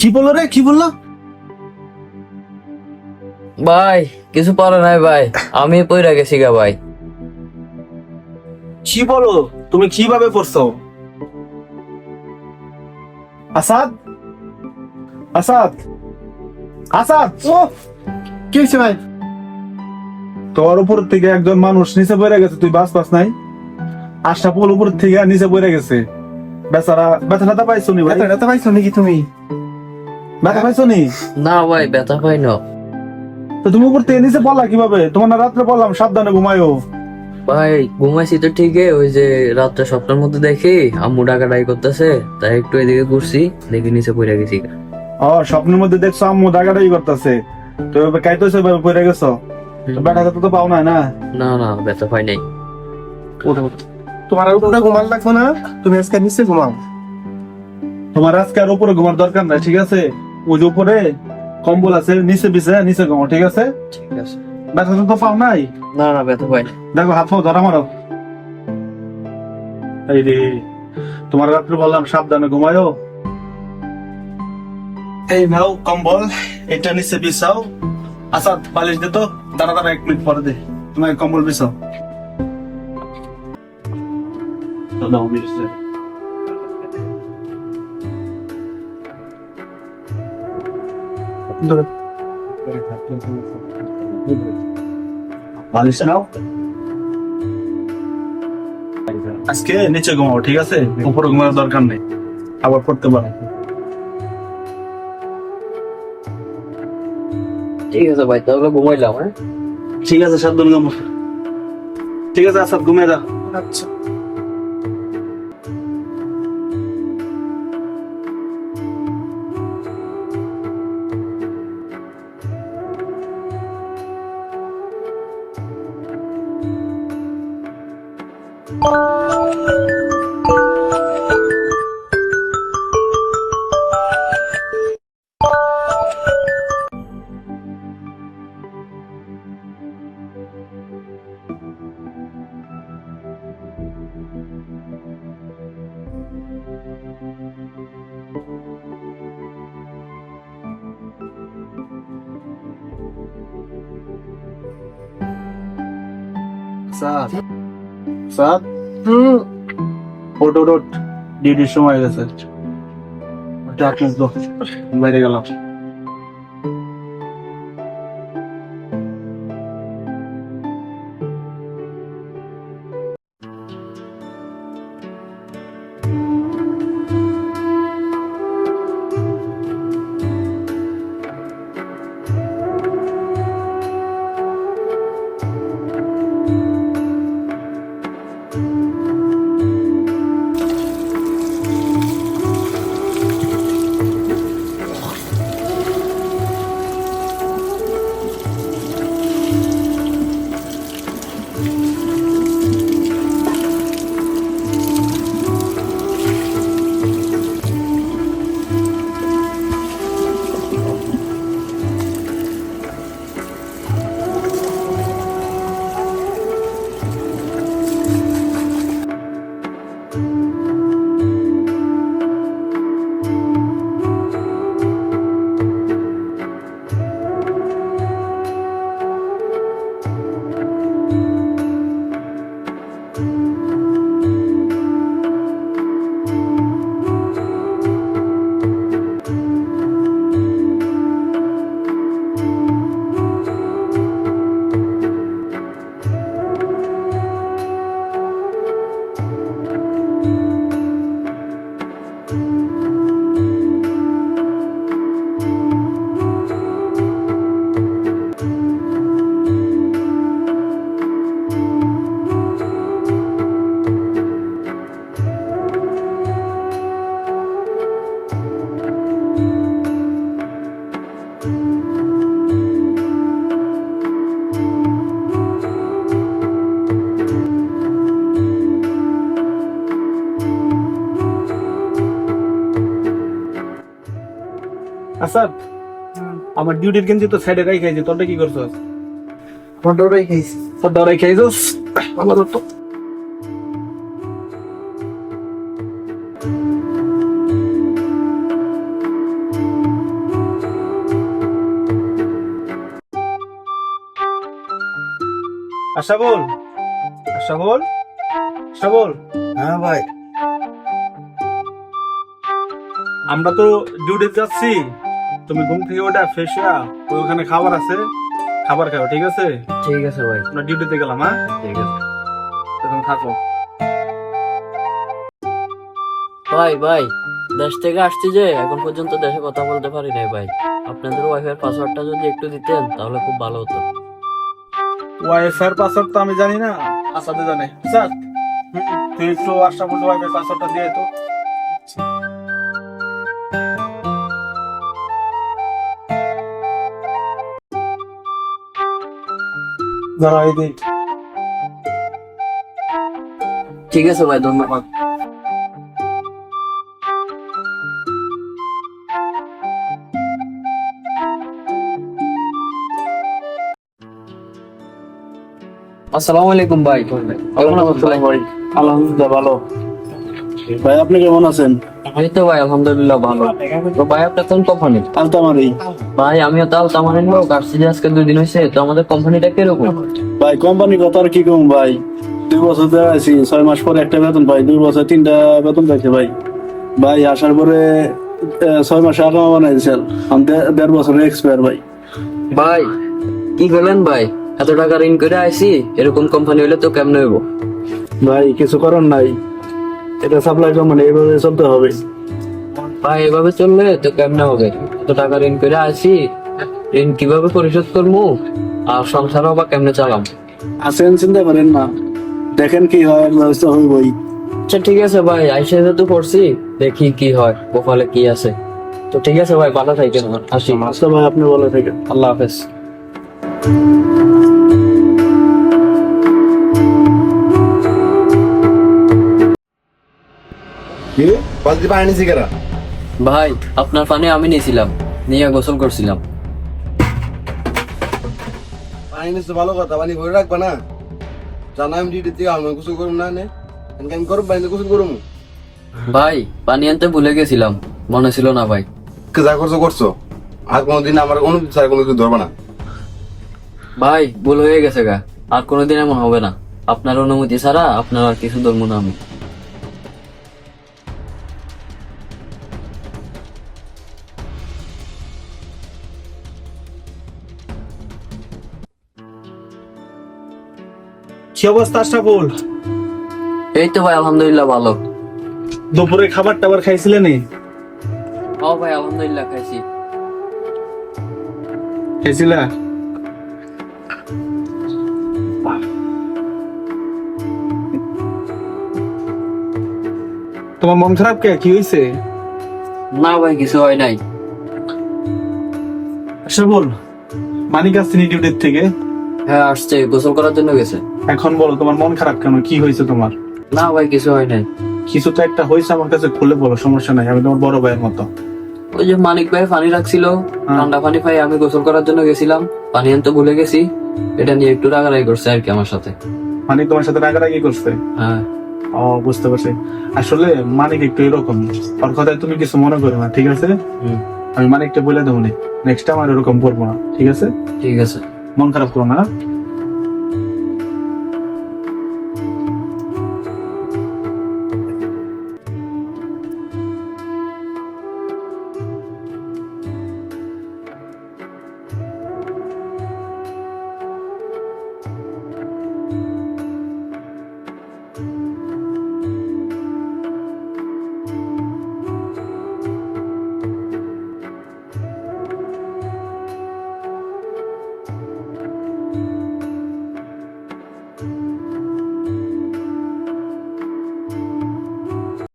কি বললো রে, কি বললো? ভাই কিছু পরে নাই ভাই, আমি পইরা গেছি গা ভাই। কি বলো? তুমি কিভাবে পড়ছো? আসাদ, আসাদ, আসাদ, ও কি হয়েছে ভাই? তোর উপর থেকে একজন মানুষ নিচে পড়ে গেছে, তুই বাস পাস নাই? আশরাফুল উপর থেকে নিচে পড়ে গেছে বেচারা। ব্যথা পাইছো নি ভাই? ব্যথা পাইছো নাকি তুমি? ব্যথা পাইছো নি? না ভাই ব্যথা পাই না। তো তুমি উপর থেকে নিচে পড়লা কিভাবে? তোমার না রাত্রে বললাম সাবধানে ঘুমায়ো। ভাই ঘুমাইছি তো ঠিকই, ওই যে রাত্রে স্বপ্নের মধ্যে দেখি আম্মু ডাকাডাকি করতেছে, তাই একটু এদিকে ঘুরছি, দেখি নিচে পড়ে গেছি গা। ও স্বপ্নের মধ্যে দেখছো আম্মু ডাকাডাকি করতেছে, তো এভাবে কাইতেছো, এভাবে পড়ে গেছো, তো ব্যথা তো পাও না না? না না ব্যথা পাই নাই। তোমার আর উপরে ঘুমান লাগবে না, তুমি আজকে নিচে ঘুমাও। তোমার আজকে আর উপরে ঘুমার দরকার নাই, ঠিক আছে? ওই যে উপরে কম্বল আছে, নিচে বিছে নিচে ঘুমাও, ঠিক আছে? ঠিক আছে। ব্যথা তো পাও নাই? না না ব্যথা পাই নাই। দেখো হাত পাও ধরা মারো। এই রে, তোমার রাত্রে বললাম সাবধানে ঘুমায়ো। এই নাও কম্বল, এটা নিচে বিছাও। আসাদ বালিশ দে তো, দাঁড়া দাঁড়া 1 মিনিট পরে দে। তোমার কম্বল বিছাও। দাও বিছ দে। ধরো। বালিশ নাও। আজকে নিচে ঘুমাও, ঠিক আছে? উপরে ঘুমানোর দরকার নেই, আবার পড়তে পারো। ঠিক আছে ভাই, তাহলে ঘুমাইলাম। হ্যাঁ ঠিক আছে, সাবধান ঘুমাও। ঠিক আছে আসাদ, ঘুমিয়ে যা। আচ্ছা। আসাদ, আসাদ, ওঠ ওঠ ওঠ, ডিউটির সময় হয়ে গেছে। ডাক মুখ দাও, বাইরে গেলাম। আসাদ, আমার ডিউটির কিন্তু তো সাইডে রাই খাইছি, তোরটা কি করছস? ফটোটাই খাইছি। তোরটা রাই খাইছস? আমার তো আশাবুল, আশাবুল, আশাবুল। হ্যাঁ ভাই। আমরা তো ডিউটি যাচ্ছি, তুমি ঘুম থেকে ওটা ফ্রেশ হয়ে ওখানে খাবার আছে, খাবার খাও, ঠিক আছে? ঠিক আছে ভাই, আমরা ডিউটিতে গেলাম, হ্যাঁ? ঠিক আছে। তখন থাকো। ভাই ভাই, দেশ থেকে আসছি যে এখন পর্যন্ত দেশে কথা বলতে পারি নাই ভাই। আপনাদের ওয়াইফাই পাসওয়ার্ডটা যদি একটু দিতেন তাহলে খুব ভালো হতো। ওয়াইফাই পাসওয়ার্ড তো আমি জানি না, আসাদে জানে। স্যার, তুই একটু আশাবুল ওয়াইফাই পাসওয়ার্ডটা দিয়ে তো। দাঁড়া, এই দিক। ঠিক আছে ভাই, ধন্যবাদ। আসসালামু আলাইকুম ভাই। কেমন আছেন ভাই? আলহামদুলিল্লাহ ভালো। ভাই আপনি কেমন আছেন? এই তো ভাই আলহামদুলিল্লাহ ভালো। তো ভাই আপনার কোন কোম্পানি? আলতামারি। ভাই আমিও তো আলতামারির লোক, আসছি যে আজকে 2 দিন হয়েছে। তো আমাদের কোম্পানিটা কিরকম? ভাই কোম্পানি কথা আর কি কম ভাই, 2 বছর ধরে আছি, 6 মাস পরে একটা বেতন পাই, 2 বছর 3টা বেতন পাইছে ভাই। ভাই আসার পরে 6 মাসে আগামা বানাই দিয়েছেন, আমি 1.5 বছরের এক্সপায়ার ভাই। ভাই কি বলেন ভাই, এত টাকা ঋণ করে আইছি, এরকম কোম্পানি হলে তো কেমন হইব? ভাই কিছু করার নাই, এটা সাপ্লাই কোম্পানি, এইভাবে চলতে হবে। ভাই এভাবে চললে তো কেমনে হবে? এত টাকা ঋণ করে আইছি, ঋণ কিভাবে পরিশোধ করবো আর সংসারও বা কেমনে চালাম? আসেন, চিন্তা করেন না, দেখেন কি হয়, ব্যবস্থা হইবই। আচ্ছা ঠিক আছে ভাই, আইসে যেহেতু পড়ছি, দেখি কি হয়, কপালে কি আছে। তো ঠিক আছে ভাই, ভালো থাকেন, আসি। আচ্ছা ভাই, আপনি বলে থাকেন। আল্লাহ হাফেজ। কি বালতি পানি নিছি কেরা? ভাই আপনার পানি আমি নিয়েছিলাম, নিয়ে গোসল করছিলাম। পানি নিচ্ছে ভালো কথা, পানি ভরে রাখবা না। জানা আমি ডিউটি থেকে আমি গোসল করুম না নে, আমি করব পানি গোসল করুম। ভাই পানি আনতে ভুলে গেছিলাম, মনে ছিল না ভাই। যা করছো করছো, আর কোনোদিন আমার অনুমতি ছাড়া কোনো কিছু ধরবা না। ভাই ভুল হয়ে গেছে গা, আর কোনোদিন এমন হবে না। আপনার অনুমতি ছাড়া আপনার আর কিছু ধরবো না আমি। কি অবস্থা আশাবুল? এই তো ভাই আলহামদুলিল্লাহ ভালো। দুপুরে খাবার টাবার খাইছিলেন? ও ভাই আলহামদুলিল্লাহ খাইছি। খাইছিলা? তোমার মন খারাপ কে? কি হয়েছে? না ভাই কিছু হয় নাই। আশাবুল, মানিক আসছেনি ডিউটির থেকে? হ্যাঁ আসছে, গোসল করার জন্য গেছে। এখন বলো তোমার মন খারাপ কেন? কি হয়েছে তোমার? না ভাই কিছু হয় নাই। কিছু তো একটা হয়েছে, আমার কাছে খুলে বলো, সমস্যা নাই, আমি তোমার বড় ভাইয়ের মতো। ওই যে মানিক ভাই পানি রাখছিল, ঠান্ডা পানি পাই আমি গোসল করার জন্য গেছিলাম, পানি আনতে ভুলে গেছি, এটা নিয়ে একটু রাগারাগি করছে আর কি আমার সাথে। মানিক তোমার সাথে রাগারাগি করছে? হ্যাঁ। ও বুঝতে পারছি। আসলে মানিক একটু এরকম, ওর কথায় তুমি কিছু মনে করো না, ঠিক আছে? হুম, আমি মানিকটা বলে দেবো, নেক্সট টাইম আর এরকম করবো না, ঠিক আছে? ঠিক আছে। মন খারাপ করো না।